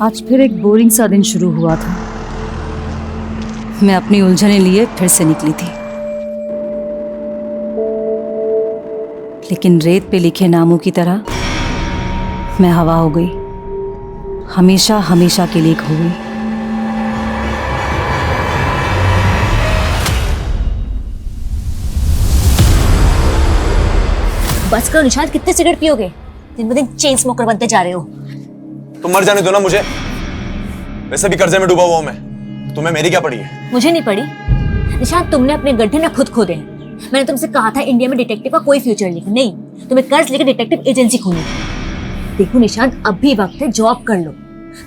आज फिर एक बोरिंग सा दिन शुरू हुआ था। मैं अपनी उलझने लिए फिर से निकली थी, लेकिन रेत पे लिखे नामों की तरह मैं हवा हो गई, हमेशा हमेशा के लिए खो गई। बस करो निशांत, कितने सिगरेट पियोगे? दिन ब दिन चेन स्मोकर बनते जा रहे हो। तुम मर जाने दो ना मुझे, वैसे भी कर्जे में डूबा हुआ हूं मैं। तुम्हें मेरी क्या पड़ी है? मुझे नहीं पड़ी निशांत, तुमने अपने गड्ढे ना खुद खोदे हैं। मैंने तुमसे कहा था इंडिया में डिटेक्टिव का कोई फ्यूचर नहीं, तुम्हें कर्ज लेकर डिटेक्टिव एजेंसी खोली। देखो निशांत, अब भी वक्त है, जॉब कर लो।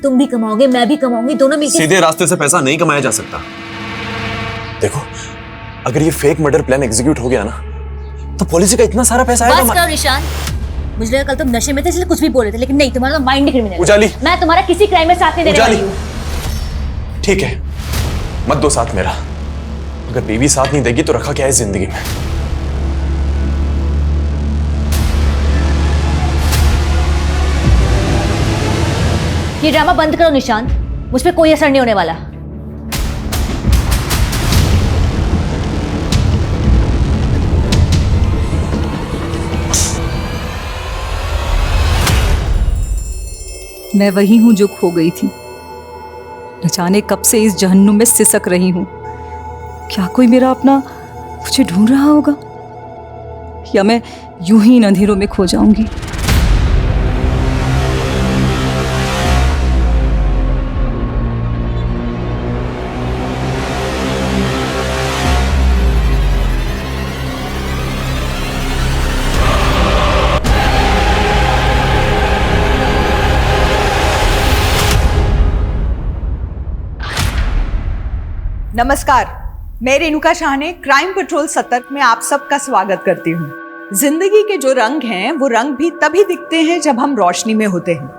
तुम भी कमाओगे, मैं भी कमाऊंगी, दोनों मिलकर। सीधे रास्ते से पैसा नहीं कमाया जा सकता। देखो, अगर ये फेक मर्डर प्लान एग्जीक्यूट हो गया ना, तो पॉलिसी का इतना सारा पैसा आएगा। बस करो निशांत, मुझे लगा कल तुम नशे में थे इसलिए कुछ भी बोल रहे थे, लेकिन नहीं, तुम्हारा माइंड क्रिमिनल। उजाली, मैं तुम्हारा किसी क्राइम में साथ नहीं देने वाली हूं। ठीक है, मत दो साथ मेरा। अगर बीवी साथ नहीं देगी तो रखा क्या है जिंदगी में? ये ड्रामा बंद करो निशांत, मुझ पे कोई असर नहीं होने वाला। मैं वही हूं जो खो गई थी, न जाने कब से इस जहन्नुम में सिसक रही हूं। क्या कोई मेरा अपना मुझे ढूंढ रहा होगा, या मैं यूं ही इन अंधेरों में खो जाऊंगी? नमस्कार, मैं रेणुका शाह ने क्राइम पेट्रोल सतर्क में आप सबका स्वागत करती हूँ। जिंदगी के जो रंग हैं वो रंग भी तभी दिखते हैं जब हम रोशनी में होते हैं।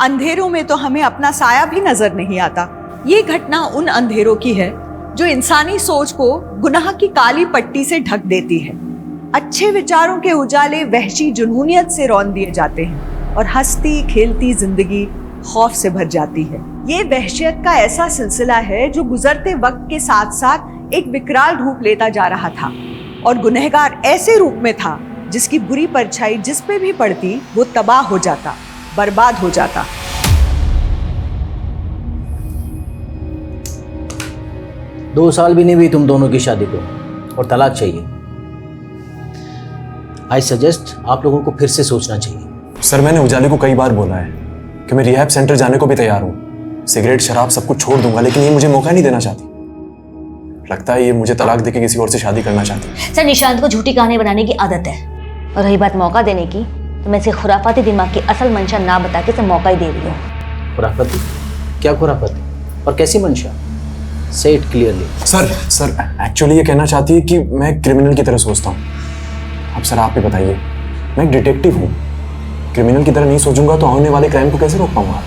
अंधेरों में तो हमें अपना साया भी नजर नहीं आता। ये घटना उन अंधेरों की है जो इंसानी सोच को गुनाह की काली पट्टी से ढक देती है। अच्छे विचारों के उजाले वहशी जुनूनियत से रौन दिए जाते हैं और हंसती खेलती जिंदगी खौफ से भर जाती है। ये वहशियत का ऐसा सिलसिला है जो गुजरते वक्त के साथ साथ एक विकराल रूप लेता जा रहा था, और गुनहगार ऐसे रूप में था जिसकी बुरी परछाई जिस पे भी पड़ती वो तबाह हो जाता, बर्बाद हो जाता। दो साल भी नहीं हुई तुम दोनों की शादी को और तलाक चाहिए। आई सजेस्ट आप लोगों को फिर से सोचना चाहिए। सर, मैंने उजाले को कई बार बोला है कि मैं रिहैब सेंटर जाने को भी तैयार हूँ। सिगरेट शराब सब कुछ छोड़ दूंगा, लेकिन ये मुझे मौका नहीं देना चाहती। लगता है ये मुझे तलाक देके किसी और से शादी करना चाहती है। सर, निशांत को झूठी कहानी बनाने की आदत है, और रही बात मौका देने की, तो मैं इसे खुराफाती दिमाग की असल मंशा ना बता के इसे मौका ही दे रही हूँ। खुराफाती? क्या खुराफाती और कैसी मंशा? से इट क्लियरली। सर एक्चुअली ये कहना चाहती है कि मैं क्रिमिनल की तरह सोचता हूँ। अब सर आप ही बताइए, मैं एक डिटेक्टिव हूँ, क्रिमिनल की तरह नहीं सोचूंगा तो होने वाले क्राइम को कैसे रोक पाऊंगा?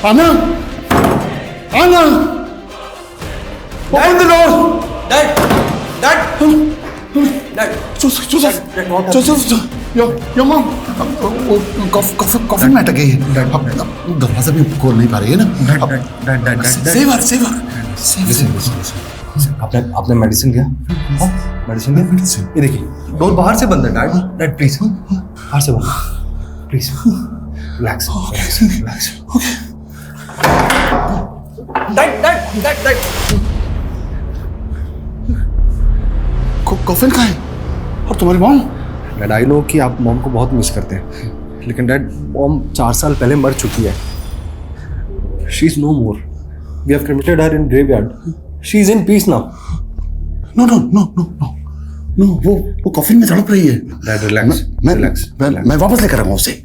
आना, आना, open the door. Dad. Your mom. Coffee में अटक गई है। अब दरवाजा भी खोल नहीं पा रही है ना। Save her. आपने मेडिसिन लिया? मेडिसिन लिया? ये देखिए, डोर बाहर से बंद है। डैड प्लीज, बाहर से बंद, प्लीज रिलैक्स। डैड कॉफिन कहाँ है? और तुम्हारी मॉम? डैड, आई नो कि आप मॉम को बहुत मिस करते हैं, लेकिन डैड मॉम 4 साल पहले मर चुकी है। She is no more. We have cremated her in graveyard. She is in peace now. No, वो कॉफिन में तड़प रही है। Dad relax, relax. मैं वापस लेकर आऊंगा उसे।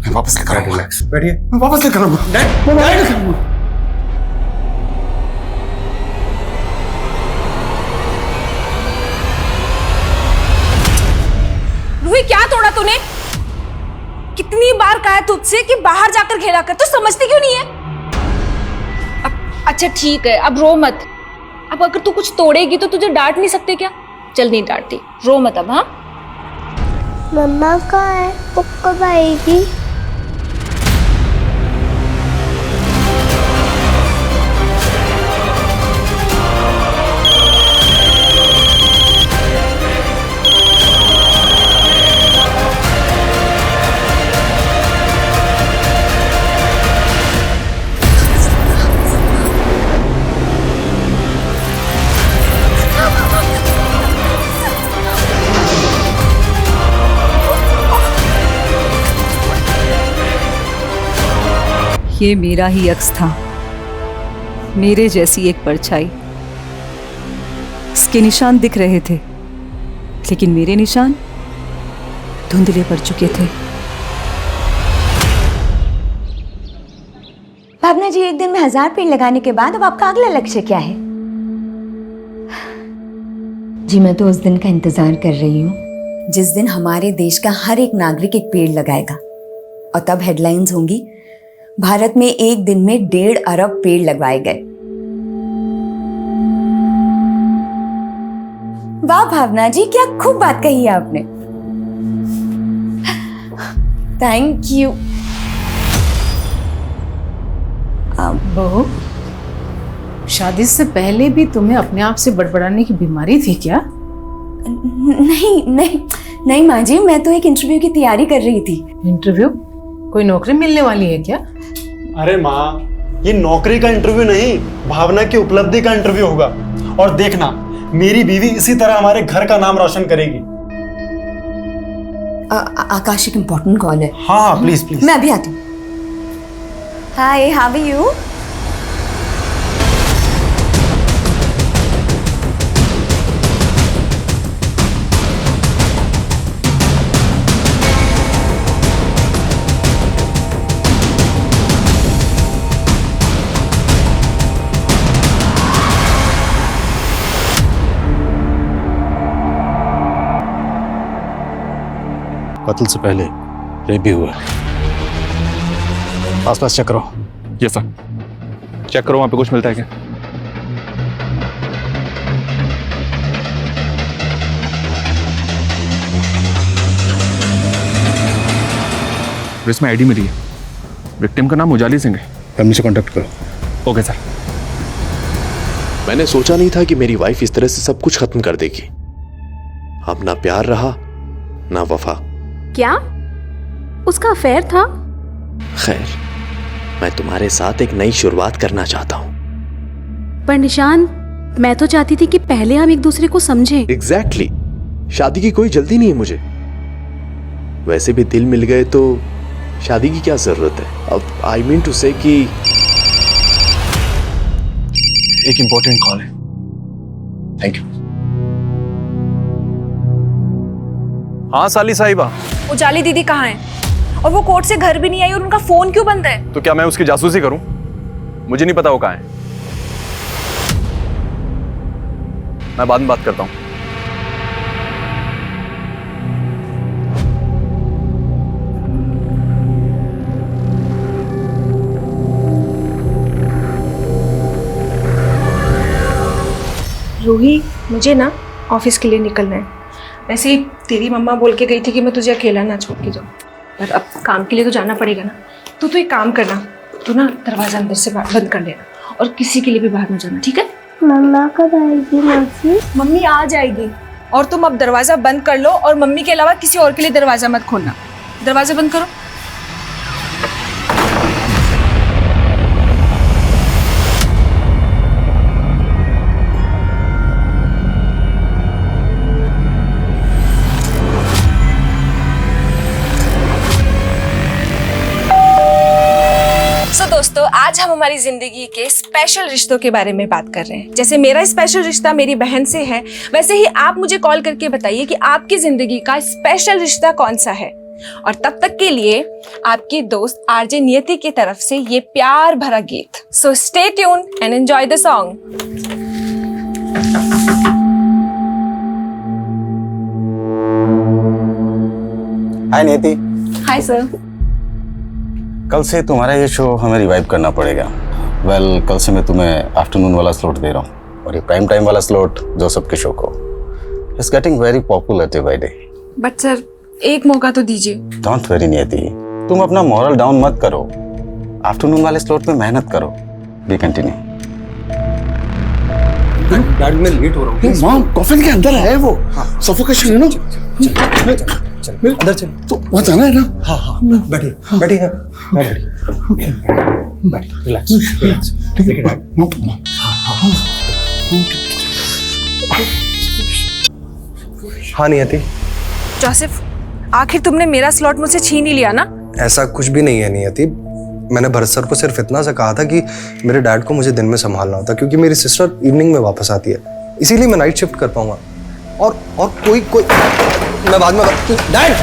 मैं वापस लेकर आऊंगा। रिलैक्स, बैठिए। मैं वापस लेकर आऊंगा। डैड, रूही, क्या तोड़ा तूने? कितनी बार कहा तुझसे कि बाहर जाकर खेला कर, तो समझती क्यों नहीं है? अब अच्छा ठीक है, अब रो मत। अब अगर तू कुछ तोड़ेगी तो तुझे डांट नहीं सकते क्या? चल नहीं डांटती, रो मत अब। हाँ मम्मा कहाँ है? वो कब आएगी? ये मेरा ही अक्स था, मेरे जैसी एक परछाई। इसके निशान दिख रहे थे, लेकिन मेरे निशान धुंधले पड़ चुके थे। भावना जी, एक दिन में 1000 पेड़ लगाने के बाद अब आपका अगला लक्ष्य क्या है? जी मैं तो उस दिन का इंतजार कर रही हूँ जिस दिन हमारे देश का हर एक नागरिक एक पेड़ लगाएगा, और तब हेडलाइंस होंगी, भारत में एक दिन में 1.5 अरब पेड़ लगवाए गए। वाह भावना जी, क्या खूब बात कही है आपने। Thank you. बहू, शादी से पहले भी तुम्हें अपने आप से बड़बड़ाने की बीमारी थी क्या? नहीं नहीं नहीं माँ जी, मैं तो एक इंटरव्यू की तैयारी कर रही थी। इंटरव्यू? कोई नौकरी मिलने वाली है क्या? अरे माँ, ये नौकरी का इंटरव्यू नहीं, भावना की उपलब्धि का इंटरव्यू होगा। और देखना, मेरी बीवी इसी तरह हमारे घर का नाम रोशन करेगी। आकाश, एक इम्पोर्टेंट कॉल है। हाँ हाँ, प्लीज प्लीज। मैं अभी आती हूँ। हाय, हाउ आर यू? कत्ल से पहले रेप भी हुआ। आसपास चेक करो। यस सर, चेक करो वहां पे कुछ मिलता है क्या? इसमें आईडी मिली है, विक्टिम का नाम उजाली सिंह है। फैमिली से कांटेक्ट करो। Okay sir. मैंने सोचा नहीं था कि मेरी वाइफ इस तरह से सब कुछ खत्म कर देगी। अब ना प्यार रहा ना वफा। क्या उसका अफेयर था? खैर, मैं तुम्हारे साथ एक नई शुरुआत करना चाहता हूँ। पर निशान, मैं तो चाहती थी कि पहले हम एक दूसरे को समझें। एग्जैक्टली, शादी की कोई जल्दी नहीं है मुझे। वैसे भी दिल मिल गए तो शादी की क्या जरूरत है। अब आई मीन टू से कि एक इंपॉर्टेंट कॉल है। Thank you. हाँ साली साहिबा। उजाली दीदी कहाँ है? और वो कोर्ट से घर भी नहीं आई और उनका फोन क्यों बंद है? तो क्या मैं उसकी जासूसी करूं? मुझे नहीं पता वो कहाँ है। मैं बाद में बात करता हूं। रूही, मुझे ना ऑफिस के लिए निकलना है। वैसे ही तेरी मम्मा बोल के गई थी कि मैं तुझे अकेला ना छोड़ के जाऊँ, पर अब काम के लिए तो जाना पड़ेगा ना। तो एक काम करना, तू ना दरवाजा अंदर से बंद कर देना और किसी के लिए भी बाहर ना जाना, ठीक है? मम्मा कब आएगी मौसी? मम्मी आ जाएगी और तुम अब दरवाजा बंद कर लो और मम्मी के अलावा किसी और के लिए दरवाजा मत खोलना। दरवाजा बंद करो। दोस्तों, आज हम हमारी जिंदगी के स्पेशल रिश्तों के बारे में बात कर रहे हैं। जैसे मेरा स्पेशल रिश्ता मेरी बहन से है, वैसे ही आप मुझे कॉल करके बताइए कि आपकी जिंदगी का स्पेशल रिश्ता कौन सा है। और तब तक के लिए आपकी दोस्त आरजे नियति की तरफ से ये प्यार भरा गीत। So stay tune and enjoy the song. Hi Niyati. Hi sir. कल से तुम्हारा ये शो हमें रिवाइव करना पड़ेगा। वेल कल से मैं तुम्हें आफ्टरनून वाला स्लॉट दे रहा हूँ और ये प्राइम टाइम वाला स्लॉट जोसेफ के शो को it's getting very popular day by day. But sir एक मौका तो दीजिए। डोंट वरी नियति, तुम अपना मॉरल डाउन मत करो, आफ्टरनून वाले स्लॉट पे मेहनत करो। We continue. डैड मैं लेट हो रहा हूँ। मॉम कॉफिन के अंदर है वो, सफोकेशन है ना। अंदर चल। तो वहाँ जाना है ना। हाँ हाँ बैठिए बैठिए बैठिए रिलैक्स रिलैक्स। ठीक है डैड। हाँ नियति, जोसेफ आखिर तुमने मेरा स्लॉट मुझसे छीन ही लिया ना? ऐसा कुछ भी नहीं है नियति। मैंने भरत सर को सिर्फ इतना सा कहा था कि मेरे डैड को मुझे दिन में संभालना होता क्योंकि मेरी सिस्टर इवनिंग में वापस आती है, इसीलिए मैं नाइट शिफ्ट कर पाऊंगा। और कोई मैं बाद में डैड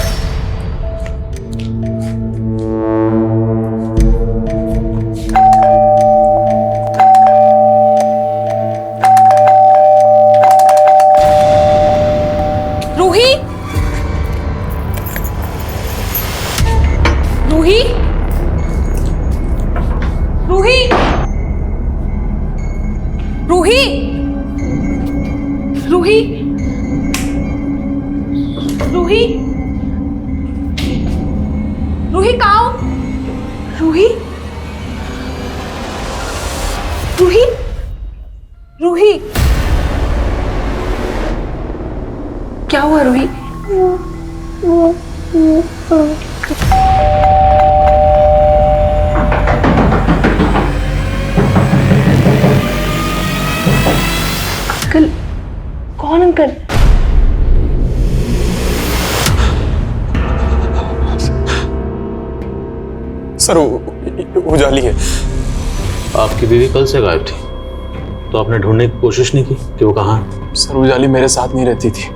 रूही रूही रूही रूही रूही रूही रूही कहाँ हो? रूही रूही रूही क्या हुआ रूही? अंकल कौन अंकल? सर उजाली है। आपकी बीवी कल से गायब थी, तो आपने ढूंढने की कोशिश नहीं की कि वो कहाँ है? सर उजाली मेरे साथ नहीं रहती थी,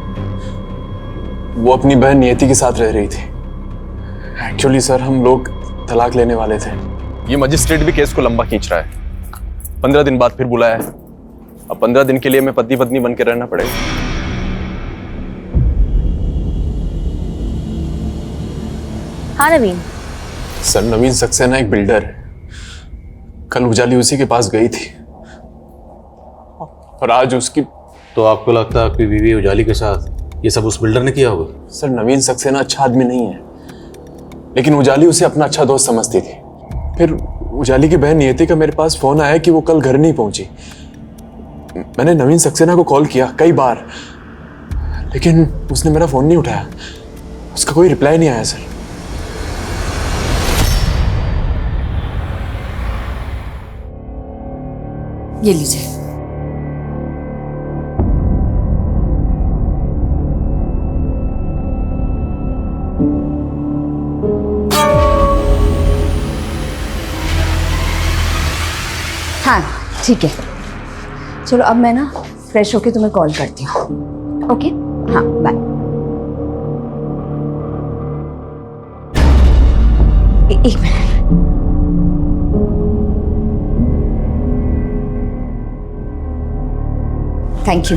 वो अपनी बहन नियति के साथ रह रही थी। एक्चुअली सर हम लोग तलाक लेने वाले थे। ये मजिस्ट्रेट भी केस को लंबा खींच रहा है। 15 दिन बाद फिर बुलाया है। अब 15 दिन के लिए मैं पति पत्नी बन के रहना पड़ेगा। हाँ नवीन। सर नवीन सक्सेना एक बिल्डर है। कल उजाली उसी के पास गई थी और आज उसकी। तो आपको लगता है आपकी बीवी उजाली के साथ ये सब उस बिल्डर ने किया होगा? सर नवीन सक्सेना अच्छा आदमी नहीं है, लेकिन उजाली उसे अपना अच्छा दोस्त समझती थी। फिर उजाली की बहन नियति का मेरे पास फोन आया कि वो कल घर नहीं पहुंची। मैंने नवीन सक्सेना को कॉल किया कई बार, लेकिन उसने मेरा फोन नहीं उठाया। उसका कोई रिप्लाई नहीं आया सर। ये लीजिए। हाँ ठीक है, चलो अब मैं ना फ्रेश होके तुम्हें कॉल करती हूँ। ओके हाँ बाय। एक मिनट। Thank you.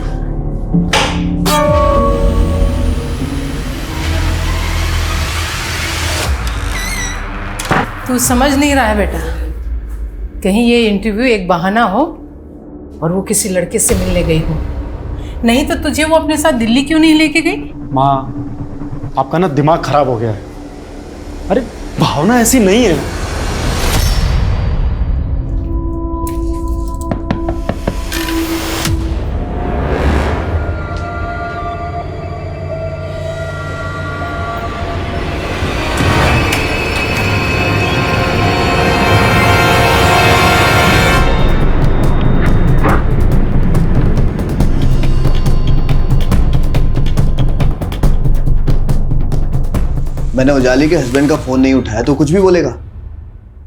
तू समझ नहीं रहा है बेटा, कहीं ये इंटरव्यू एक बहाना हो और वो किसी लड़के से मिलने गई हो। नहीं तो तुझे वो अपने साथ दिल्ली क्यों नहीं लेके गई? माँ आपका ना दिमाग खराब हो गया है। अरे भावना ऐसी नहीं है। मैंने उजाली के हस्बैंड का फोन नहीं उठाया तो कुछ भी बोलेगा।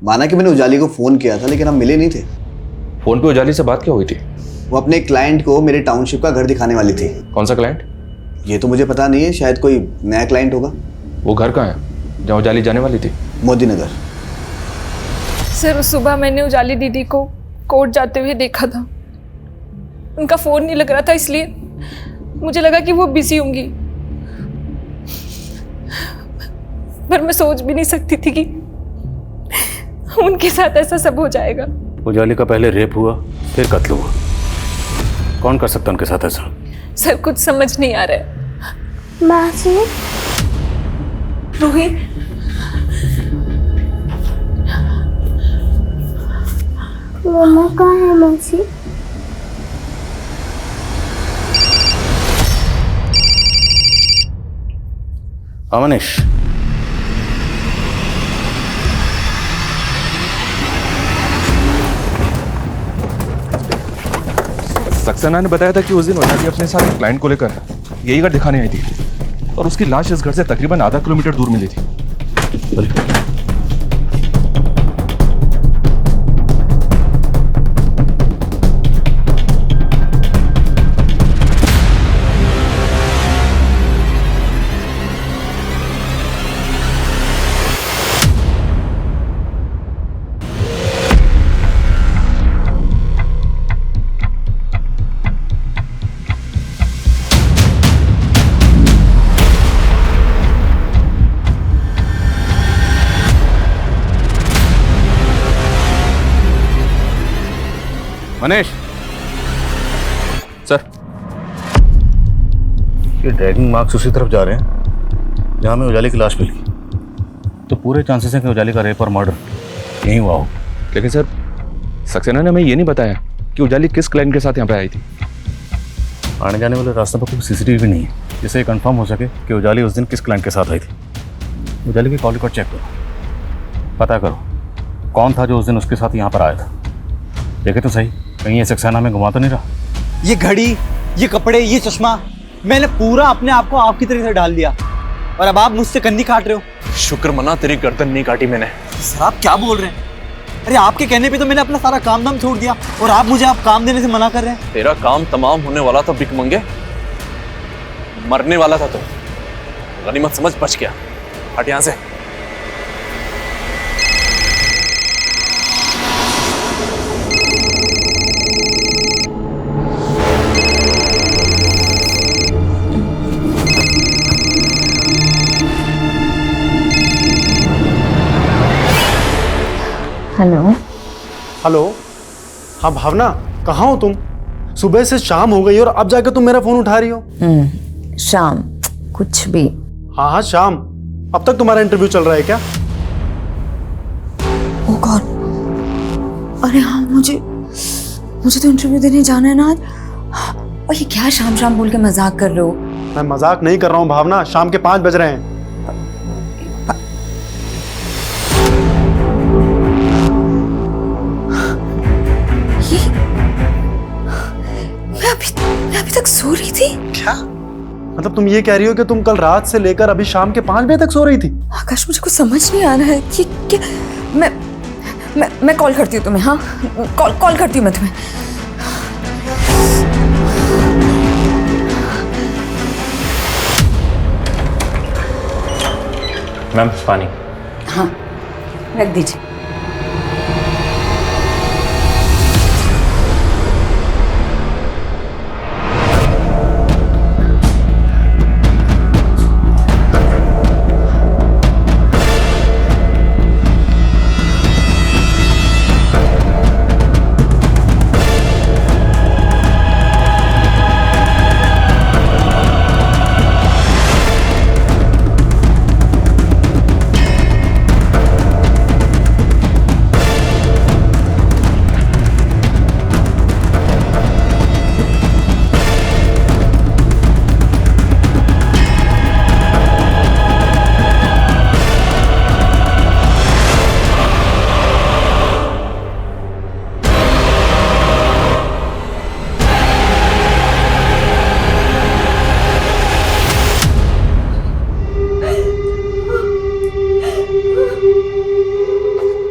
माना कि मैंने उजाली को फोन किया था, लेकिन हम मिले नहीं थे। फोन पे उजाली से बात क्या हुई थी? वो अपने क्लाइंट को मेरे टाउनशिप का घर दिखाने वाली थी। कौन सा क्लाइंट? ये तो मुझे पता नहीं है, शायद कोई नया क्लाइंट होगा। वो घर कहाँ है जहाँ उजाली जाने वाली थी? मोदी नगर। सर सुबह मैंने उजाली दीदी को कोर्ट जाते हुए देखा था। उनका फोन नहीं लग रहा था, इसलिए मुझे लगा कि वो बिजी होंगी, पर मैं सोच भी नहीं सकती थी कि उनके साथ ऐसा सब हो जाएगा। उजाली का पहले रेप हुआ, फिर कत्ल हुआ। कौन कर सकता उनके साथ ऐसा? सर कुछ समझ नहीं आ रहा है। मासी, रूही, मम्मा कहाँ है मासी? अमनीश, सक्सेना ने बताया था कि उस दिन उजाली अपने साथ एक क्लाइंट को लेकर यही घर दिखाने आई थी और उसकी लाश इस घर से तकरीबन आधा किलोमीटर दूर मिली थी। मनीष, सर, ये ड्रैगिंग मार्क्स उसी तरफ जा रहे हैं जहां में उजाली की लाश मिली, तो पूरे चांसेस हैं कि उजाली का रेप और मर्डर यहीं हुआ हो। लेकिन सर, सक्सेना ने हमें ये नहीं बताया कि उजाली किस क्लाइंट के साथ यहाँ पे आई थी। आने जाने वाले रास्ते पर कोई सीसीटीवी नहीं है जिससे कंफर्म हो सके कि उजाली उस दिन किस क्लाइंट के साथ आई थी। उजाली की कॉल रिकॉर्ड चेक करो, पता करो कौन था जो उस दिन उसके साथ यहाँ पर आया था। देखे तो सही, कहीं ये सक्सेना में घुमा तो नहीं रहा। ये घड़ी, ये कपड़े, ये चश्मा, मैंने पूरा अपने आप को आपकी तरह से डाल दिया और अब आप मुझसे कन्नी काट रहे हो। शुक्र मना तेरी गर्दन नहीं काटी मैंने। सर आप क्या बोल रहे हैं? अरे आपके कहने पे तो मैंने अपना सारा काम धाम छोड़ दिया और आप मुझे आप काम देने से मना कर रहे हैं। तेरा काम तमाम होने वाला था भिख मंगे, मरने वाला था तो गनीमत समझ बच गया। हट यहाँ से। हेलो। हेलो, हाँ भावना, कहाँ हो तुम? सुबह से शाम हो गई और अब जाकर तुम मेरा फोन उठा रही हो। शाम कुछ भी। हाँ हाँ शाम। अब तक तुम्हारा इंटरव्यू चल रहा है क्या? ओह गॉड, अरे हाँ, मुझे तो इंटरव्यू देने जाना है ना आज। और ये क्या शाम शाम बोल के मजाक कर रहे हो? मैं मजाक नहीं कर रहा हूँ भावना, शाम के 5 बज रहे हैं। मैं अभी तक सो रही थी। क्या मतलब तुम ये कह रही हो कि तुम कल रात से लेकर अभी शाम के 5 बजे तक सो रही थी? आकाश, मुझे कुछ समझ नहीं आ रहा है कि क्या। मैं कॉल करती हूँ तुम्हें। हाँ, कॉल करती हूँ मैं तुम्हें। मैम पानी। हाँ, रख दीजिए।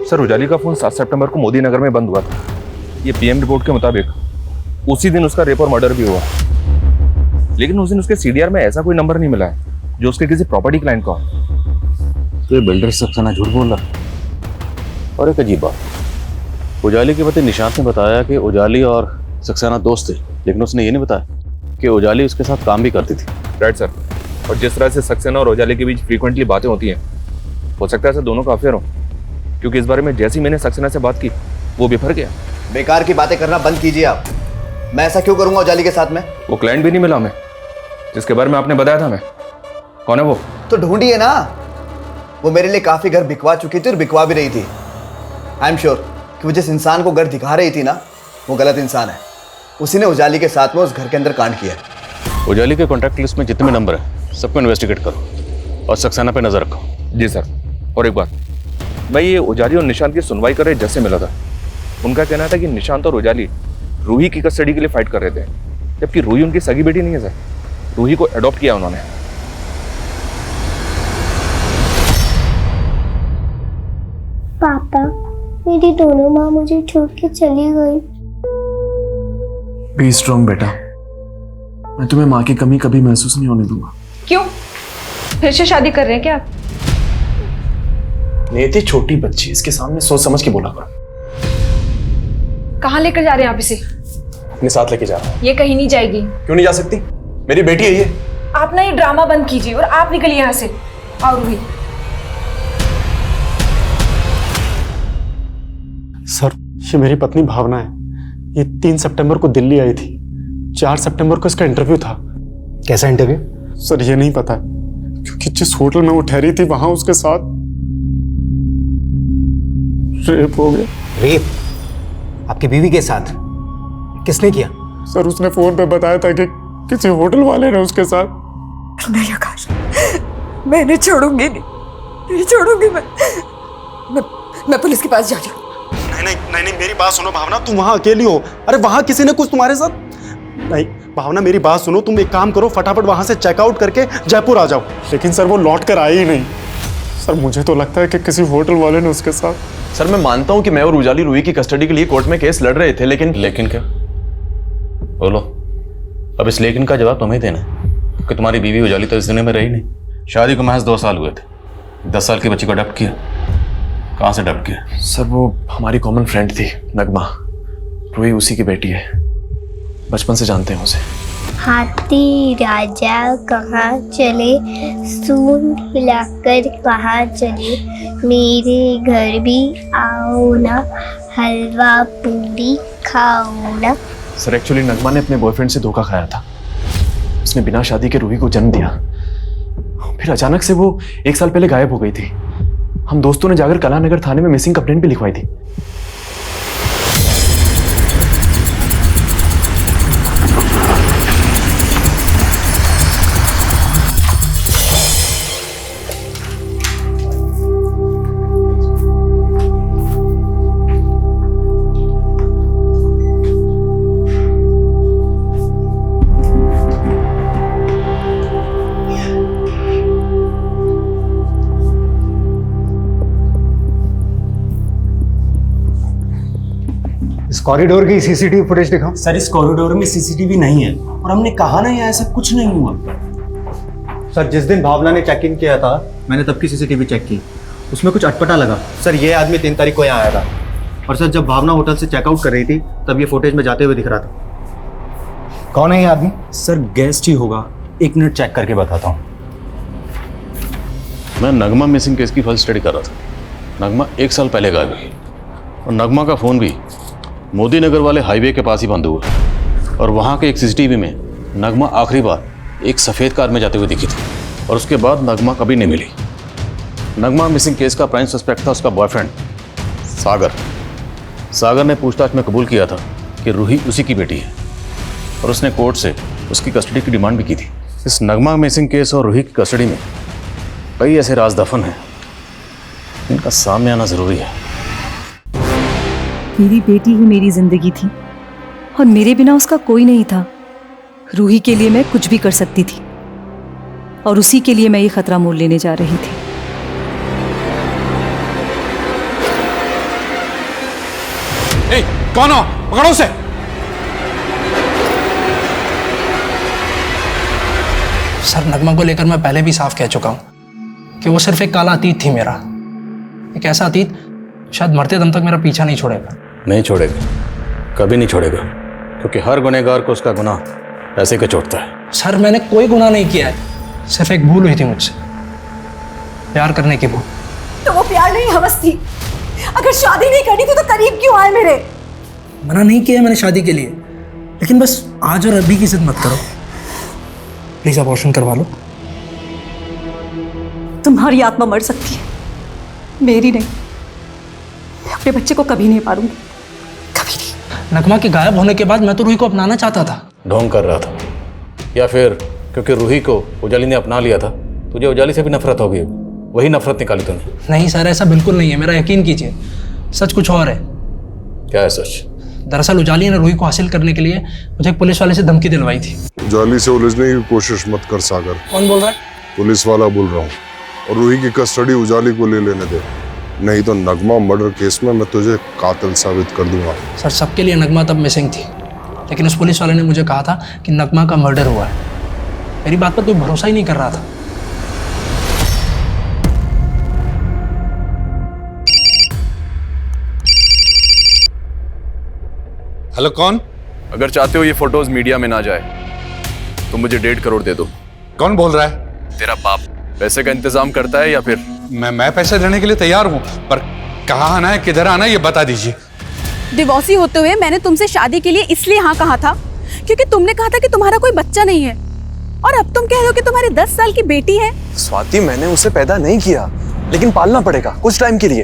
सर, उजाली का फोन 7 सितंबर को मोदी नगर में बंद हुआ था। ये पीएम रिपोर्ट के मुताबिक उसी दिन उसका रेप और मर्डर भी हुआ। लेकिन उस दिन उसके सीडीआर में ऐसा कोई नंबर नहीं मिला है जो उसके किसी प्रॉपर्टी क्लाइंट का हो। तो ये बिल्डर सक्सेना झूठ बोल रहा। और एक अजीब बात, उजाली के पति निशांत ने बताया कि उजाली और सक्सेना दोस्त थे, लेकिन उसने ये नहीं बताया कि उजाली उसके साथ काम भी करती थी। Right sir. और जिस तरह से सक्सेना और उजाली के बीच फ्रीक्वेंटली बातें होती हैं, हो सकता है ऐसे दोनों का अफेयर हो, क्योंकि इस बारे में जैसे ही मैंने सक्सेना से बात की वो बिफर गया। बेकार की बातें करना बंद कीजिए आप। मैं ऐसा क्यों करूंगा उजाली के साथ में? वो क्लाइंट भी नहीं मिला हमें जिसके बारे में आपने बताया था। मैं कौन है वो? तो ढूंढिए ना। वो मेरे लिए काफी घर बिकवा चुकी थी और बिकवा भी रही थी। आई एम श्योर कि वो जिस इंसान को घर दिखा रही थी ना, वो गलत इंसान है। उसी ने उजाली के साथ में उस घर के अंदर कांड किया है। उजाली के कॉन्टैक्ट लिस्ट में जितने भी नंबर हैं सबको इन्वेस्टिगेट करो और सक्सेना पे नजर रखो। जी सर। और एक बात, मैं ये उजाली और निशांत की सुनवाई कर रहे जज से मिला था। उनका कहना था कि निशांत और उजाली रूही की कस्टडी के लिए फाइट कर रहे थे, जबकि रूही उनकी सगी बेटी नहीं है सर। रूही को अडॉप्ट किया उन्होंने। पापा, मेरी दोनों माँ मुझे छोड़ के चली गई। बी स्ट्रॉन्ग बेटा, मैं तुम्हें माँ की कमी कभी महसूस नहीं होने दूंगा। क्यों? फिर से शादी कर रहे हैं क्या आप? नियति छोटी बच्ची, इसके सामने सोच समझ के बोला करो। कहाँ लेकर जा रहे हैं आप इसे? अपने साथ लेके जा रहा हूँ। ये कहीं नहीं जाएगी। क्यों नहीं जा सकती? मेरी बेटी है ये। आप ना ये ड्रामा बंद कीजिए और आप निकलिए यहाँ से। और रूही, सर, ये मेरी पत्नी भावना है। ये 3 सितंबर को दिल्ली आई थी। 4 सितंबर को इसका इंटरव्यू था। कैसा इंटरव्यू? सर ये नहीं पता क्योंकि जिस होटल में वो ठहरी थी वहां उसके साथ रेप हो गया। रेप? आपकी बीवी के साथ? किसने किया? सर उसने फोन पे बताया था कि किसी होटल वाले ने उसके साथ। नहीं आकाश, मैं इन्हें छोड़ूंगी नहीं छोड़ूंगी। मैं पुलिस के पास जा रही हूँ। नहीं, मेरी बात सुनो भावना, तुम वहां अकेली हो। अरे वहां किसी ने कुछ तुम्हारे साथ नहीं। भावना मेरी बात सुनो, तुम एक काम करो, फटाफट वहां से चेकआउट करके जयपुर आ जाओ। लेकिन सर वो लौट कर आई ही नहीं। सर मुझे तो लगता है कि किसी होटल वाले ने उसके साथ। सर मैं मानता हूं कि मैं और उजाली रूही की कस्टडी के लिए कोर्ट में केस लड़ रहे थे, लेकिन क्या? बोलो। अब इस लेकिन का जवाब तुम्हें देना है कि तुम्हारी बीवी उजाली तो इस दुनिया में रही नहीं। शादी को महज 2 साल हुए थे। 10 साल की बच्ची को अडॉप्ट किया। कहाँ से अडॉप्ट किया? सर वो हमारी कॉमन फ्रेंड थी, नगमा। रूही उसी की बेटी है। बचपन से जानते हैं उसे। हाथी राजा कहाँ चले, सूंड हिलाकर कहाँ चले, मेरे घर भी आओ ना, हलवा पूरी खाओ ना। सर एक्चुअली नगमा ने अपने बॉयफ्रेंड से धोखा खाया था। उसने बिना शादी के रूही को जन्म दिया। फिर अचानक से वो 1 साल पहले गायब हो गई थी। हम दोस्तों ने जाकर कलानगर थाने में मिसिंग कंप्लेंट भी लिखवाई थी। कॉरिडोर की सीसीटीवी फुटेज दिखाओ। सर इस कॉरिडोर में सीसीटीवी नहीं है और हमने कहा ना यहाँ ऐसा कुछ नहीं हुआ। सर जिस दिन भावना ने चेक इन किया था मैंने तब की सीसीटीवी चेक की, उसमें कुछ अटपटा लगा। सर ये आदमी 3 तारीख को यहाँ आया था और सर जब भावना होटल से चेकआउट कर रही थी तब ये फुटेज में जाते हुए दिख रहा था। कौन है ये आदमी? सर गेस्ट ही होगा, 1 मिनट चेक करके बताता हूँ। मैं नगमा मिसिंग केस की फर्स्ट स्टडी कर रहा था। नगमा 1 साल पहले गायब हुई और नगमा का फ़ोन भी मोदी नगर वाले हाईवे के पास ही बंद हुआ और वहाँ के एक सीसीटीवी में नगमा आखिरी बार एक सफ़ेद कार में जाते हुए दिखी थी और उसके बाद नगमा कभी नहीं मिली। नगमा मिसिंग केस का प्राइम सस्पेक्ट था उसका बॉयफ्रेंड सागर। सागर ने पूछताछ में कबूल किया था कि रूही उसी की बेटी है और उसने कोर्ट से उसकी कस्टडी की डिमांड भी की थी। इस नगमा मिसिंग केस और रूही की कस्टडी में कई ऐसे राज दफन हैं, इनका सामने आना ज़रूरी है। मेरी बेटी ही मेरी जिंदगी थी और मेरे बिना उसका कोई नहीं था। रूही के लिए मैं कुछ भी कर सकती थी और उसी के लिए मैं ये खतरा मोल लेने जा रही थी। ए, कौन हो? पकड़ो उसे। सर नगमा को लेकर मैं पहले भी साफ कह चुका हूं कि वो सिर्फ एक काला अतीत थी मेरा, एक ऐसा अतीत शायद मरते दम तक मेरा पीछा नहीं छोड़ेगा। नहीं छोड़ेगा, कभी नहीं छोड़ेगा, क्योंकि हर गुनहगार को उसका गुनाह ऐसे के चोटता है। सर मैंने कोई गुनाह नहीं किया है, सिर्फ एक भूल हुई थी मुझसे, प्यार करने की भूल। तो वो प्यार नहीं हवस थी। अगर शादी नहीं करनी थी तो करीब क्यों आए मेरे? मना नहीं किया मैंने शादी के लिए, लेकिन बस आज और अभी की जिद मत करो। प्लीज अबॉर्शन करवा लो। तुम्हारी आत्मा मर सकती है, मेरी नहीं। मैं अपने बच्चे को कभी नहीं पालूंगी, कभी नहीं। नगमा के गायब होने के बाद मैं तो रूही को अपनाना चाहता था। ढोंग कर रहा था, या फिर क्योंकि रूही को उजाली ने अपना लिया था तुझे उजाली से भी नफरत हो गई, वही नफरत निकाली तूने? नहीं सर, ऐसा बिल्कुल नहीं है, मेरा यकीन कीजिए। सच कुछ और है। क्या है सच? दरअसल उजाली ने रूही को हासिल करने के लिए मुझे एक पुलिस वाले से धमकी दिलवाई थी। उजाली से उलझने की कोशिश मत कर सागर। कौन बोल रहा है? पुलिस वाला बोल रहा हूँ। और रूही की कस्टडी उजाली को ले लेने दे, नहीं तो नगमा मर्डर केस में मैं तुझे कातिल साबित कर दूंगा। सर सबके लिए नगमा तब मिसिंग थी, लेकिन उस पुलिस वाले ने मुझे कहा था कि नगमा का मर्डर हुआ है। मेरी बात पर कोई भरोसा ही नहीं कर रहा था। हेलो, कौन? अगर चाहते हो ये फोटोज मीडिया में ना जाए तो मुझे 1.5 करोड़ दे दो। कौन बोल रहा है? तेरा बाप पैसे का इंतजाम करता है या फिर? मैं पैसे देने के लिए तैयार हूँ, पर कहाँ आना है, किधर आना है, ये बता दीजिए। डिवोर्सी होते हुए मैंने तुमसे शादी के लिए इसलिए हाँ कहा था क्योंकि तुमने कहा था कि तुम्हारा कोई बच्चा नहीं है, और अब तुम कह रहे हो कि तुम्हारी 10 साल की बेटी है। स्वाति, मैंने उसे पैदा नहीं किया, लेकिन पालना पड़ेगा कुछ टाइम के लिए।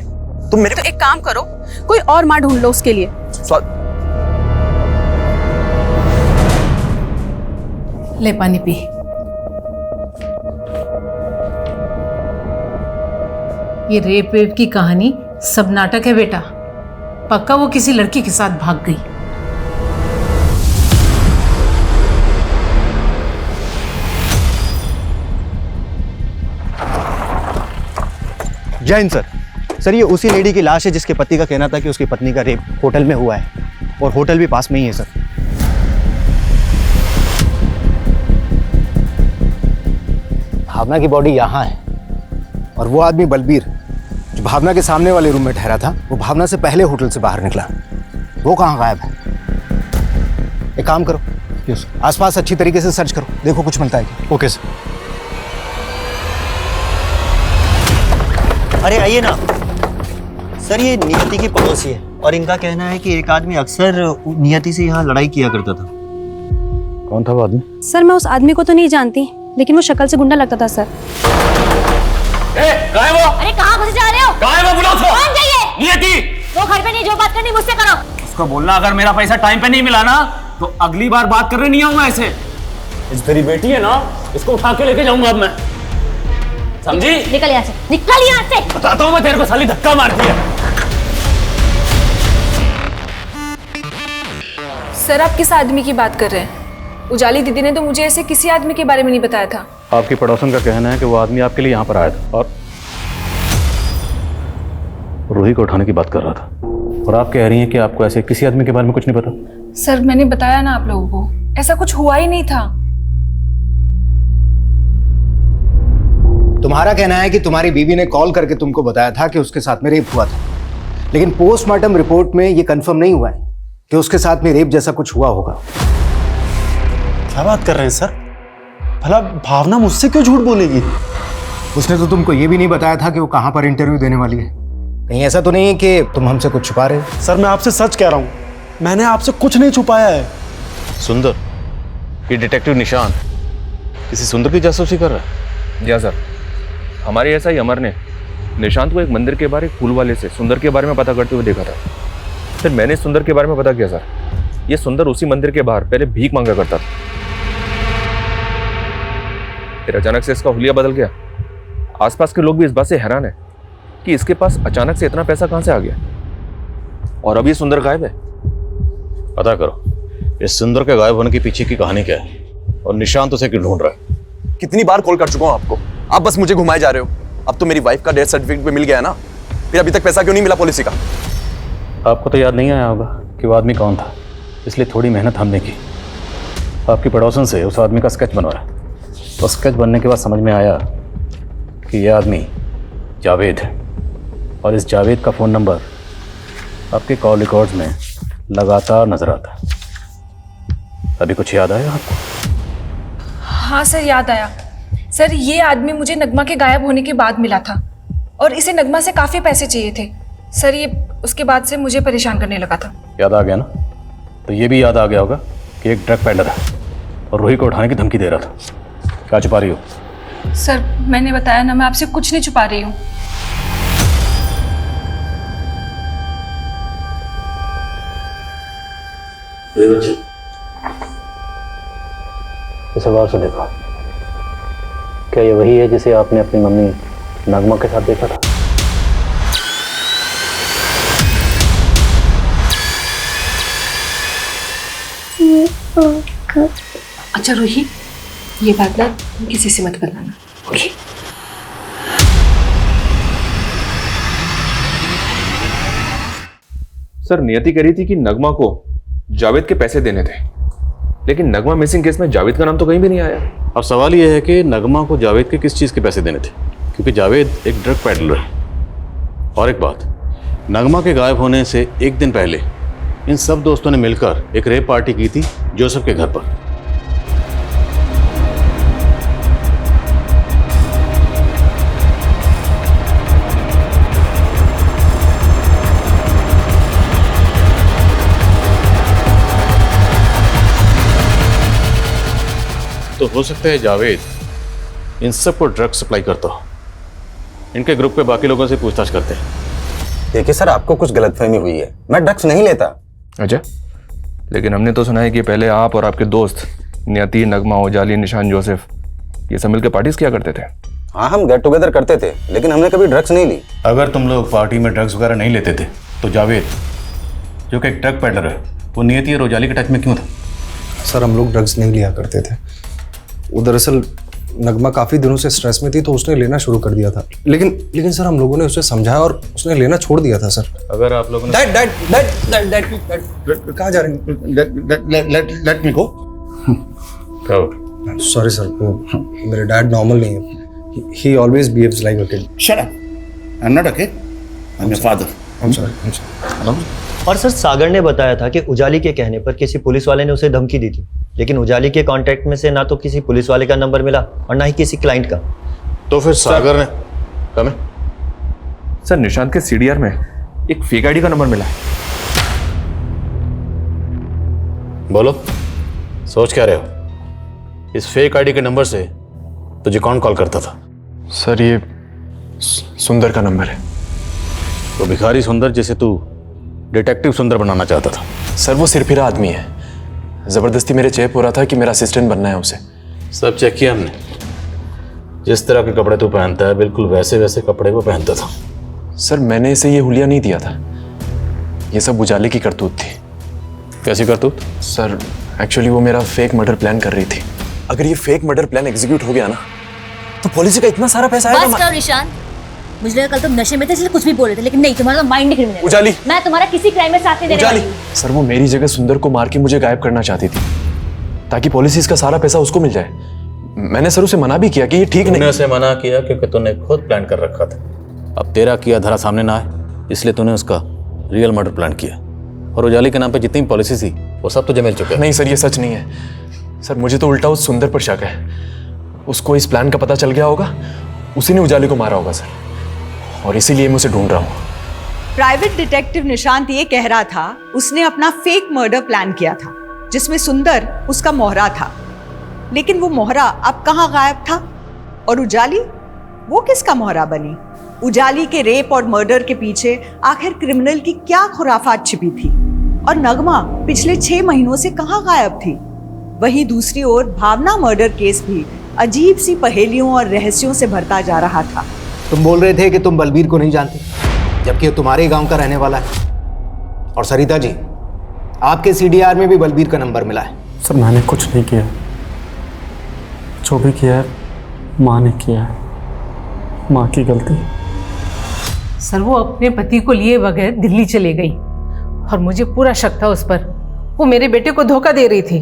तुम मेरे तो एक काम करो, कोई और माँ ढूंढ लो उसके लिए। ले पानी पी। ये रेप वेप की कहानी सब नाटक है बेटा, पक्का वो किसी लड़की के साथ भाग गई। जय हिंद सर। सर ये उसी लेडी की लाश है जिसके पति का कहना था कि उसकी पत्नी का रेप होटल में हुआ है, और होटल भी पास में ही है सर। भावना की बॉडी यहाँ है, और वो आदमी बलबीर जो भावना के सामने वाले रूम में ठहरा था, वो भावना से पहले होटल से बाहर निकला। वो कहाँ गायब है? एक काम करो, आसपास अच्छी तरीके से सर्च करो, देखो कुछ मिलता है क्या। Okay sir. अरे आइए ना सर, ये नियति की पड़ोसी है, और इनका कहना है कि एक आदमी अक्सर नियति से यहाँ लड़ाई किया करता था। कौन था वो आदमी? सर मैं उस आदमी को तो नहीं जानती, लेकिन वो शक्ल से गुंडा लगता था सर। कहाँ है वो? अरे कहाँ फंसे जा रहे हो? कहाँ है वो? बुलाओ उसको। कौन चाहिए? नियति। वो घर पे नहीं, जो बात करनी मुझसे करो। उसको बोलना अगर मेरा पैसा टाइम पे नहीं मिला ना तो अगली बार बात करने नहीं आऊंगा ऐसे। इस तेरी बेटी है ना, इसको उठा के लेके जाऊंगा अब मैं, समझी? निकल यहाँ से, निकल यहाँ से। बताता हूँ मैं तेरे को, साली धक्का मारती है। सर आप किस आदमी की बात कर रहे हैं? उजाली दीदी ने तो मुझे ऐसे किसी आदमी के बारे में नहीं बताया था। आपकी पड़ोसन का कहना है कि वो आदमी आपके लिए यहाँ पर आया था और रूही को उठाने की बात कर रहा था, और आप कह रही हैं कि आपको ऐसे किसी आदमी के बारे में कुछ नहीं पता। सर मैंने बताया ना आप लोगों को, ऐसा कुछ हुआ ही नहीं था। तुम्हारा कहना है कि तुम्हारी बीवी ने कॉल करके तुमको बताया था कि उसके साथ में रेप हुआ था, लेकिन पोस्टमार्टम रिपोर्ट में ये कंफर्म नहीं हुआ है कि उसके साथ में रेप जैसा कुछ हुआ होगा। क्या बात कर रहे हैं सर? भला भावना मुझसे क्यों झूठ बोलेगी? उसने तो तुमको ये भी नहीं बताया था कि वो कहाँ पर इंटरव्यू देने वाली है। कहीं ऐसा तो नहीं है कि तुम हमसे कुछ छुपा रहे हो? सर मैं आपसे सच कह रहा हूँ, मैंने आपसे कुछ नहीं छुपाया है। सुंदर, ये डिटेक्टिव निशान किसी सुंदर की जासूसी कर रहा है? या सर, हमारे ऐसा ही अमर ने निशांत को एक मंदिर के बाहर एक फूल वाले से सुंदर के बारे में पता करते हुए देखा था। फिर मैंने सुंदर के बारे में पता किया सर, ये सुंदर उसी मंदिर के बाहर पहले भीख मांगा करता था। फिर अचानक से इसका हुलिया बदल गया। आसपास के लोग भी इस बात से हैरान है कि इसके पास अचानक से इतना पैसा कहां से आ गया, और अब ये सुंदर गायब है। पता करो इस सुंदर के गायब होने के पीछे की कहानी क्या है, और निशांत उसे क्यों ढूंढ रहा है। कितनी बार कॉल कर चुका हूं आपको, आप बस मुझे घुमाए जा रहे हो। अब तो मेरी वाइफ का डेथ सर्टिफिकेट भी मिल गया है ना, फिर अभी तक पैसा क्यों नहीं मिला पॉलिसी का? आपको तो याद नहीं आया होगा कि वो आदमी कौन था, इसलिए थोड़ी मेहनत हमने की। आपकी पड़ोसन से उस आदमी का स्केच बनवाया, तो स्केच बनने के बाद समझ में आया कि यह आदमी जावेद है, और इस जावेद का फ़ोन नंबर आपके कॉल रिकॉर्ड्स में लगातार नजर आता है। अभी कुछ याद आया आपको? हाँ सर याद आया। सर ये आदमी मुझे नगमा के गायब होने के बाद मिला था, और इसे नगमा से काफ़ी पैसे चाहिए थे। सर ये उसके बाद से मुझे परेशान करने लगा था। याद आ गया ना? तो ये भी याद आ गया होगा कि एक ड्रग पेडलर है और रूही को उठाने की धमकी दे रहा था। क्या छुपा रही हो? सर मैंने बताया ना, मैं आपसे कुछ नहीं छुपा रही हूँ। इसे गौर से देखो। क्या ये वही है जिसे आपने अपनी मम्मी नगमा के साथ देखा था? अच्छा रूही, ये बात ना तुम किसी से मत बताना, ओके? सर नियति कह रही थी कि नगमा को जावेद के पैसे देने थे, लेकिन नगमा मिसिंग केस में जावेद का नाम तो कहीं भी नहीं आया। अब सवाल यह है कि नगमा को जावेद के किस चीज़ के पैसे देने थे, क्योंकि जावेद एक ड्रग पेडलर है। और एक बात, नगमा के गायब होने से एक दिन पहले इन सब दोस्तों ने मिलकर एक रेप पार्टी की थी जोसेफ के घर पर। तो हो सकता है जावेद इन सबको ड्रग सप्लाई करता हो। इनके ग्रुप के बाकी लोगों से पूछताछ करते हैं। देखिए सर, आपको कुछ गलतफहमी हुई है, मैं ड्रग्स नहीं लेता। अच्छा, लेकिन हमने तो सुना है कि पहले आप और आपके दोस्त नियति, नगमा, उजाली, निशान, जोसेफ ये सब मिलकर पार्टीज किया करते थे। हाँ, हम गेट टुगेदर करते थे, लेकिन हमने कभी ड्रग्स नहीं ली। अगर तुम लोग पार्टी में ड्रग्स वगैरह नहीं लेते थे तो जावेद, जो कि एक ड्रग पेडलर है, वो नियति और उजाली के टच में क्यों था? सर हम लोग ड्रग्स नहीं लिया करते थे। वो दरअसल नगमा काफ़ी दिनों से स्ट्रेस में थी तो उसने लेना शुरू कर दिया था, लेकिन सर हम लोगों ने उसे समझाया और उसने लेना छोड़ दिया था सर। अगर आप लोगों ने कहाँ जा रहे हैं? लेट मी गो। सॉरी सर, वो मेरे डैड नॉर्मल नहीं है। ही always behaves like a kid. Shut up, I am not a kid, I am your father. I am sorry. और सर सागर ने बताया था कि उजाली के कहने पर किसी पुलिस वाले ने उसे धमकी दी थी, लेकिन उजाली के कांटेक्ट में से ना तो किसी पुलिस वाले का नंबर मिला और ना ही किसी क्लाइंट का। तो फिर सागर ने कम सर निशांत के सीडीआर में एक फेक आईडी का नंबर मिला है। बोलो, सोच क्या रहे हो? इस फेक आईडी के नंबर से तुझे कौन कॉल करता था? सर ये सुंदर का नंबर है। तो भिखारी सुंदर जिसे तू डिटेक्टिव सुंदर बनाना चाहता था। सर वो सिरफिरा आदमी है, जबरदस्ती मेरे चेप हो रहा था कि मेरा असिस्टेंट बनना है उसे। सब चेक किया हमने। जिस तरह के कपड़े तू पहनता है बिल्कुल वैसे वैसे कपड़े वो पहनता था। सर मैंने इसे ये हुलिया नहीं दिया था, ये सब उजाले की करतूत थी। कैसी करतूत? सर एक्चुअली वो मेरा फेक मर्डर प्लान कर रही थी। अगर ये फेक मर्डर प्लान एग्जीक्यूट हो गया ना तो पॉलिसी का इतना सारा पैसा आएगा। बस करो निशान, मुझे लगा कल तुम नशे में थे इसलिए कुछ भी बोल रहे थे, लेकिन नहीं, तुम्हारा माइंड क्रिमिनल। उजाली, मैं तुम्हारा किसी क्राइम में साथ नहीं देने वाली हूं। सर वो मेरी जगह सुंदर को मार के मुझे गायब करना चाहती थी ताकि पॉलिसीज का सारा पैसा उसको मिल जाए। मैंने सर उसे मना भी किया कि ये ठीक नहीं। तूने उसे मना किया क्योंकि तूने खुद प्लान कर रखा था। अब तेरा किया धरा सामने ना आए इसलिए तूने उसका रियल मर्डर प्लान किया, और उजाली के नाम पे जितनी पॉलिसी थी वो सब तुझे मिल चुका है। नहीं सर ये सच नहीं है। सर मुझे तो उल्टा उस सुंदर पर शक है। उसको इस प्लान का पता चल गया होगा, उसी ने उजाली को मारा होगा सर, और इसीलिए मैं उसे ढूंढ रहा हूँ। प्राइवेट डिटेक्टिव निशांत ये कह रहा था उसने अपना फेक मर्डर प्लान किया था जिसमें सुंदर उसका मोहरा था, लेकिन वो मोहरा अब कहाँ गायब था? और उजाली, वो किसका मोहरा बनी? उजाली के रेप और मर्डर के पीछे आखिर क्रिमिनल की क्या खुराफात छिपी थी? और नगमा पिछले 6 महीनों से कहाँ गायब थी? वहीं दूसरी ओर भावना मर्डर केस भी अजीब सी पहेलियों और रहस्यों से भरता जा रहा था। तुम बोल रहे थे कि तुम बलबीर को नहीं जानते, जबकि वो तुम्हारे गांव का रहने वाला है। और सरिता जी, आपके सीडीआर में भी बलबीर का नंबर मिला है। सर मैंने कुछ नहीं किया, जो भी किया है माँ ने किया है, माँ की गलती। सर वो अपने पति को लिए बगैर दिल्ली चली गई और मुझे पूरा शक था उस पर। वो मेरे बेटे को धोखा दे रही थी,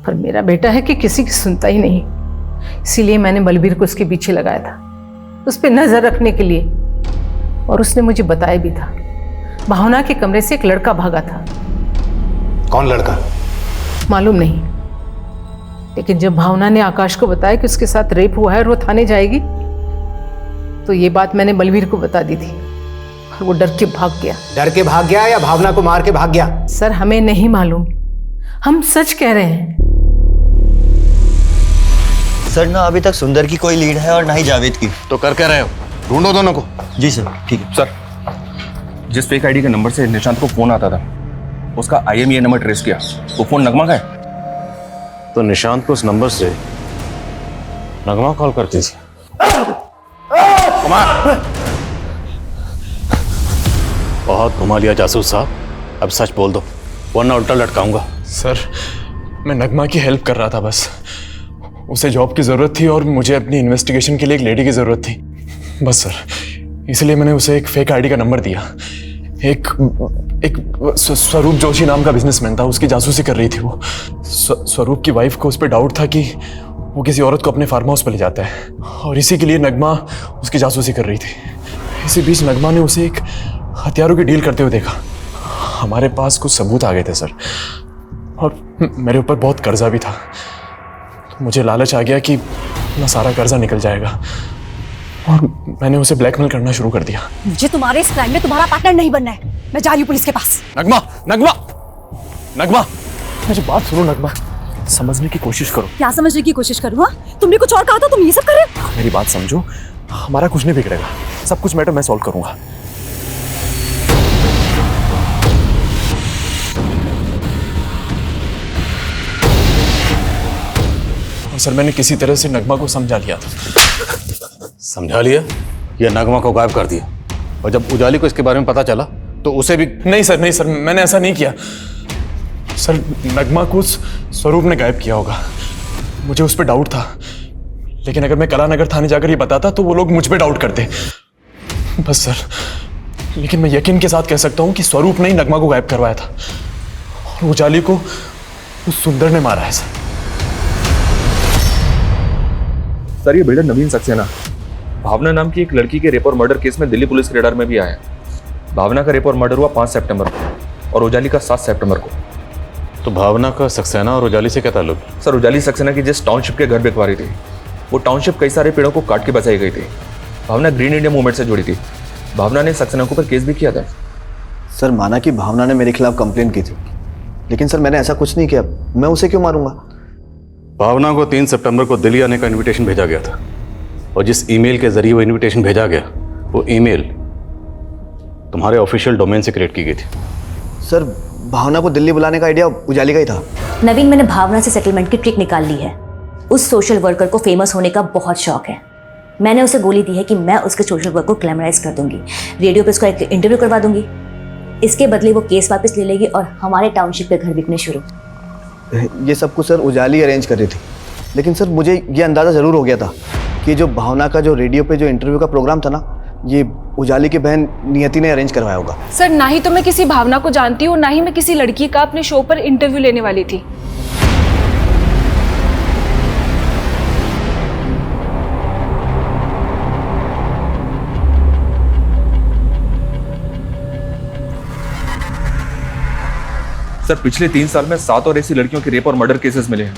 पर मेरा बेटा है कि किसी की सुनता ही नहीं, इसीलिए मैंने बलबीर को उसके पीछे लगाया था, उस पर नजर रखने के लिए। और उसने मुझे बताया भी था, भावना के कमरे से एक लड़का भागा था। कौन लड़का? मालूम नहीं, लेकिन जब भावना ने आकाश को बताया कि उसके साथ रेप हुआ है और वो थाने जाएगी, तो ये बात मैंने बलबीर को बता दी थी। और वो डर के भाग गया। डर के भाग गया या भावना को मार के भाग गया? सर हमें नहीं मालूम, हम सच कह रहे हैं। सर ना अभी तक सुंदर की कोई लीड है और ना ही जावेद की। तो कर क्या रहे हो? ढूंढो दोनों को। जी सर, ठीक है। सर, जिस फेक आईडी के नंबर से निशांत को फोन आता था उसका IMEI नंबर ट्रेस किया। वो फोन नगमा का है। तो निशांत को उस नंबर से नगमा कॉल करती थी। कुमार, बहुत घुमा लिया जासूस साहब, अब सच बोल दो वरना उल्टा लटकाऊंगा। सर, मैं नगमा की हेल्प कर रहा था बस। उसे जॉब की ज़रूरत थी और मुझे अपनी इन्वेस्टिगेशन के लिए एक लेडी की ज़रूरत थी बस सर, इसलिए मैंने उसे एक फेक आईडी का नंबर दिया। एक स्वरूप जोशी नाम का बिजनेसमैन था, उसकी जासूसी कर रही थी वो। स्वरूप की वाइफ को उस पर डाउट था कि वो किसी औरत को अपने फार्म हाउस पर ले जाता है और इसी के लिए नगमा उसकी जासूसी कर रही थी। इसी बीच नगमा ने उसे एक हथियारों की डील करते हुए देखा। हमारे पास कुछ सबूत आ गए थे सर, और मेरे ऊपर बहुत कर्जा भी था। तो मुझे लालच आ गया कि अपना सारा कर्जा निकल जाएगा और मैंने उसे ब्लैकमेल करना शुरू कर दिया। मुझे तुम्हारे इस क्राइम में तुम्हारा पार्टनर नहीं बनना है। मैं जा रही हूँ पुलिस के पास। नगमा, नगमा, नगमा, मुझे बात सुनो। नगमा, समझने की कोशिश करो। क्या समझने की कोशिश करूँ? तुमने कुछ और कहा था, तुम ये सब कर रहे हो? मेरी बात समझो, हमारा कुछ नहीं बिगड़ेगा, सब कुछ मैटर मैं सॉल्व करूंगा। सर, मैंने किसी तरह से नगमा को समझा लिया था। समझा लिया या नगमा को गायब कर दिया? और जब उजाली को इसके बारे में पता चला तो उसे भी? नहीं सर, मैंने ऐसा नहीं किया सर। नगमा को स्वरूप ने गायब किया होगा, मुझे उस पर डाउट था। लेकिन अगर मैं कलानगर थाने जाकर ये बताता तो वो लोग मुझ पे डाउट करते बस सर। लेकिन मैं यकीन के साथ कह सकता हूँ कि स्वरूप ने ही नगमा को गायब करवाया था और उजाली को उस सुंदर ने मारा है सर। सर, ये बिल्डर नवीन सक्सेना भावना नाम की एक लड़की के रेप और मर्डर केस में दिल्ली पुलिस के रडार में भी आया है। भावना का रेप और मर्डर हुआ 5 सितंबर को और उजाली का 7 सितंबर को। तो भावना का सक्सेना और उजाली से क्या ताल्लुक? सर, उजाली सक्सेना की जिस टाउनशिप के घर बिकवा रही थी वो टाउनशिप कई सारे पेड़ों को काट के बचाई गई थी। भावना ग्रीन इंडिया मूवमेंट से जुड़ी थी। भावना ने सक्सेना के ऊपर केस भी किया था। सर, माना कि भावना ने मेरे खिलाफ कंप्लेंट की थी, लेकिन सर मैंने ऐसा कुछ नहीं किया। मैं उसे क्यों मारूंगा? भावना को 3 सितंबर को दिल्ली आने का इनविटेशन भेजा गया था और जिस ईमेल के जरिए वो इनविटेशन भेजा गया वो ईमेल तुम्हारे ऑफिशियल डोमेन से क्रिएट की गई थी। सर, भावना को दिल्ली बुलाने का आइडिया उजाली का ही था। नवीन, मैंने भावना से सेटलमेंट की ट्रिक निकाल ली है। उस सोशल वर्कर को फेमस होने का बहुत शौक है। मैंने उसे गोली दी है कि मैं उसके सोशल वर्क को ग्लैमराइज कर दूंगी, रेडियो पे उसका एक इंटरव्यू करवा दूंगी। इसके बदले वो केस वापस ले लेगी और हमारे टाउनशिप पे घर बिकने शुरू। ये सब कुछ सर उजाली अरेंज कर रही थी, लेकिन सर मुझे ये अंदाज़ा ज़रूर हो गया था कि जो भावना का जो रेडियो पे जो इंटरव्यू का प्रोग्राम था ना, ये उजाली की बहन नियति ने अरेंज करवाया होगा। सर, ना ही तो मैं किसी भावना को जानती हूँ, ना ही मैं किसी लड़की का अपने शो पर इंटरव्यू लेने वाली थी। सर, पिछले 3 साल में 7 और ऐसी लड़कियों के रेप और मर्डर केसेस मिले हैं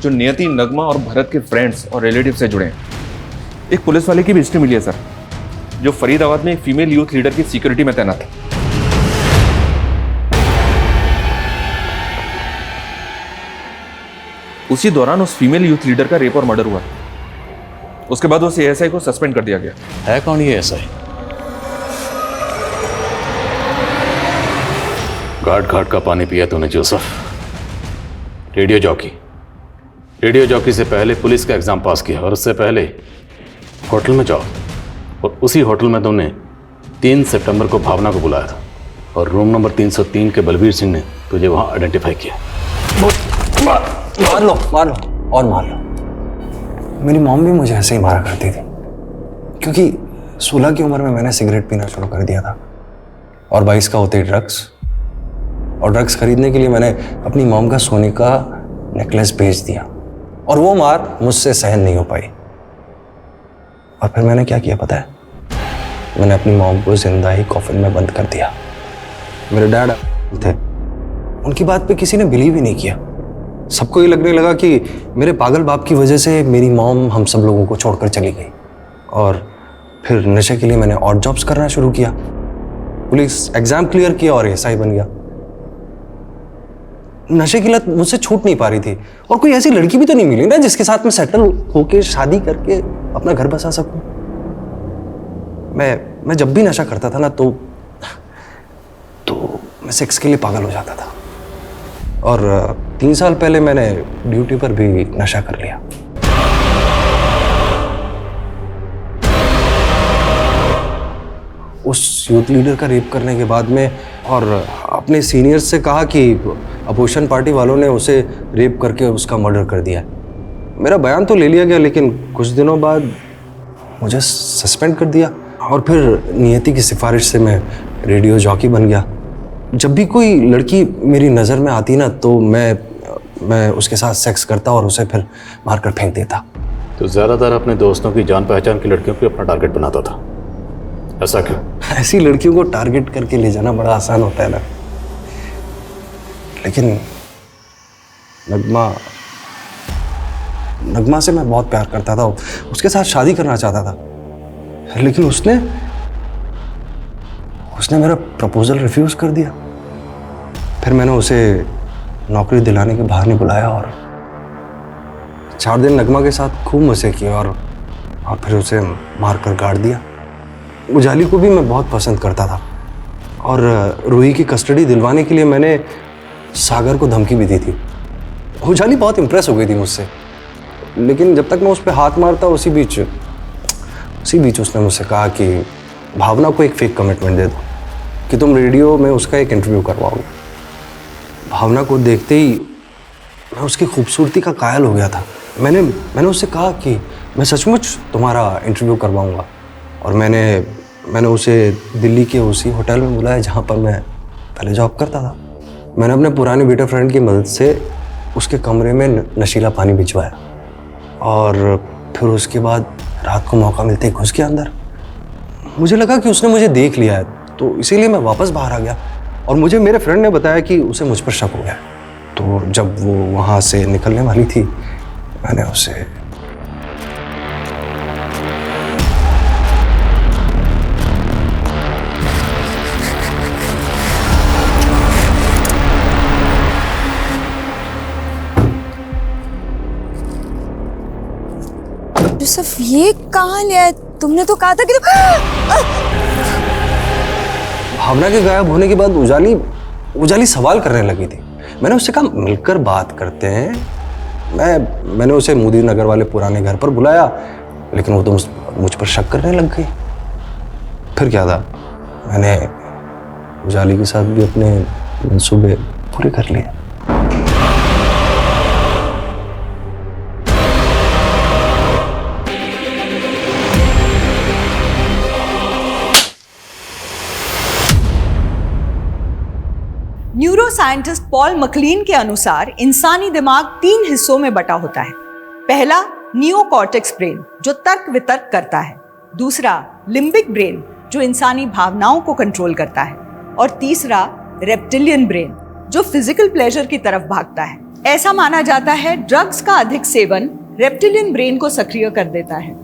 जो नियति, नगमा और भरत के फ्रेंड्स और रिलेटिव से जुड़े हैं। एक पुलिस वाले की भी हिस्ट्री मिली है सर, जो फरीदाबाद में एक फीमेल यूथ लीडर की सिक्योरिटी में तैनात है। उसी दौरान उस फीमेल यूथ लीडर का रेप और मर्डर हुआ। उसके बाद उस एएसआई को सस्पेंड कर दिया गया। है कौन ये एएसआई? घाट घाट का पानी पिया तूने जोसेफ। रेडियो जॉकी से पहले पुलिस का एग्जाम पास किया और उससे पहले होटल में जॉब, और उसी होटल में तुमने 3 सितंबर को भावना को बुलाया था और रूम नंबर 303 के बलबीर सिंह ने तुझे वहां आइडेंटिफाई किया। मार लो और मार लो। मेरी मॉम भी मुझे ऐसे ही मारा करती थी, क्योंकि 16 की उम्र में मैंने सिगरेट पीना शुरू कर दिया था और 22 का होते ही ड्रग्स। और ड्रग्स खरीदने के लिए मैंने अपनी मॉम का सोने का नेकलेस बेच दिया और वो मार मुझसे सहन नहीं हो पाई। और फिर मैंने क्या किया पता है? मैंने अपनी मॉम को जिंदा ही कॉफिन में बंद कर दिया। मेरे डैड थे, उनकी बात पे किसी ने बिलीव ही नहीं किया। सबको ये लगने लगा कि मेरे पागल बाप की वजह से मेरी मॉम हम सब लोगों को छोड़कर चली गई। और फिर नशे के लिए मैंने ऑड जॉब्स करना शुरू किया, पुलिस एग्जाम क्लियर किया और एसआई बन गया। नशे की लत मुझसे छूट नहीं पा रही थी, और कोई ऐसी लड़की भी तो नहीं मिली ना जिसके साथ मैं सेटल होके शादी करके अपना घर बसा सकूं। मैं जब भी नशा करता था ना तो मैं सेक्स के लिए पागल हो जाता था, और 3 साल पहले मैंने ड्यूटी पर भी नशा कर लिया। उस यूथ लीडर का रेप करने के बाद में, और अपने सीनियर्स से कहा कि अपोजिशन पार्टी वालों ने उसे रेप करके उसका मर्डर कर दिया। मेरा बयान तो ले लिया गया, लेकिन कुछ दिनों बाद मुझे सस्पेंड कर दिया, और फिर नियति की सिफारिश से मैं रेडियो जॉकी बन गया। जब भी कोई लड़की मेरी नज़र में आती ना तो मैं उसके साथ सेक्स करता और उसे फिर मारकर फेंक देता। तो ज़्यादातर अपने दोस्तों की जान पहचान की लड़कियों को अपना टारगेट बनाता था, ऐसा क्यों? ऐसी लड़कियों को टारगेट करके ले जाना बड़ा आसान होता है ना, लेकिन नगमा से मैं बहुत प्यार करता था, उसके साथ शादी करना चाहता था, लेकिन उसने मेरा प्रपोजल रिफ्यूज कर दिया। फिर मैंने उसे नौकरी दिलाने के बहाने बुलाया और 4 दिन नगमा के साथ खूब मजे किए, और फिर उसे मारकर गाड़ दिया। उजाली को भी मैं बहुत पसंद करता था, और रूही की कस्टडी दिलवाने के लिए मैंने सागर को धमकी भी दी थी। उजाली बहुत इम्प्रेस हो गई थी मुझसे, लेकिन जब तक मैं उस पर हाथ मारता उसी बीच उसने मुझसे कहा कि भावना को एक फेक कमिटमेंट दे दो कि तुम रेडियो में उसका एक इंटरव्यू करवाओगे। भावना को देखते ही मैं उसकी खूबसूरती का कायल हो गया था। मैंने उससे कहा कि मैं सचमुच तुम्हारा इंटरव्यू करवाऊंगा, और मैंने उसे दिल्ली के उसी होटल में बुलाया जहाँ पर मैं पहले जॉब करता था। मैंने अपने पुराने बेटे फ्रेंड की मदद से उसके कमरे में नशीला पानी भिजवाया, और फिर उसके बाद रात को मौका मिलते ही घुस गया अंदर। मुझे लगा कि उसने मुझे देख लिया है, तो इसीलिए मैं वापस बाहर आ गया, और मुझे मेरे फ्रेंड ने बताया कि उसे मुझ पर शक हो गया। तो जब वो वहाँ से निकलने वाली थी, मैंने उसे यूसुफ, ये कहाँ ले आए? तुमने तो कहा था कि भावना के गायब होने के बाद उजाली सवाल करने लगी थी। मैंने उससे कहा मिलकर बात करते हैं। मैंने उसे मोदी नगर वाले पुराने घर पर बुलाया, लेकिन वो तो मुझ पर शक करने लग गई। फिर क्या था, मैंने उजाली के साथ भी अपने मंसूबे पूरे कर लिए। न्यूरो साइंटिस्ट पॉल मकलीन के अनुसार इंसानी दिमाग 3 हिस्सों में बटा होता है। पहला नियोकॉर्टेक्स ब्रेन जो तर्क वितर्क करता है, दूसरा लिम्बिक ब्रेन जो इंसानी भावनाओं को कंट्रोल करता है, और तीसरा रेप्टिलियन ब्रेन जो फिजिकल प्लेजर की तरफ भागता है। ऐसा माना जाता है ड्रग्स का अधिक सेवन रेप्टिलियन ब्रेन को सक्रिय कर देता है।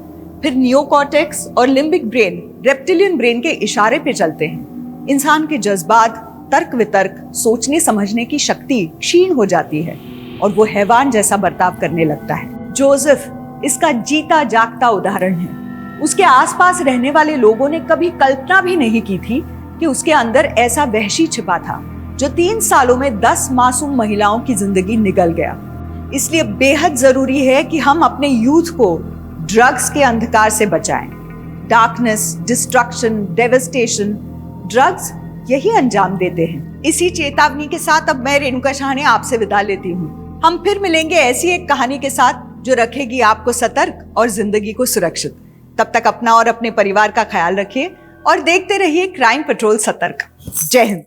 फिर नियोकॉर्टेक्स और लिम्बिक ब्रेन रेप्टिलियन ब्रेन के इशारे पे चलते हैं। इंसान के जज्बात, तर्क वितर्क, सोचने समझने की शक्ति क्षीण हो जाती है और वो हैवान जैसा बर्ताव करने लगता है। जोसेफ इसका जीता जागता उदाहरण है। उसके आसपास रहने वाले लोगों ने कभी कल्पना भी नहीं की थी कि उसके अंदर ऐसा वहशी छिपा था जो 3 सालों में 10 मासूम महिलाओं की जिंदगी निगल गया। इसलिए बेहद जरूरी है कि हम अपने यूथ को ड्रग्स के अंधकार से बचाएं। डार्कनेस, डिस्ट्रक्शन, डेवस्टेशन, ड्रग्स यही अंजाम देते हैं। इसी चेतावनी के साथ अब मैं रेणुका शाहने आपसे विदा लेती हूँ। हम फिर मिलेंगे ऐसी एक कहानी के साथ जो रखेगी आपको सतर्क और जिंदगी को सुरक्षित। तब तक अपना और अपने परिवार का ख्याल रखिए और देखते रहिए क्राइम पेट्रोल सतर्क। जय हिंद।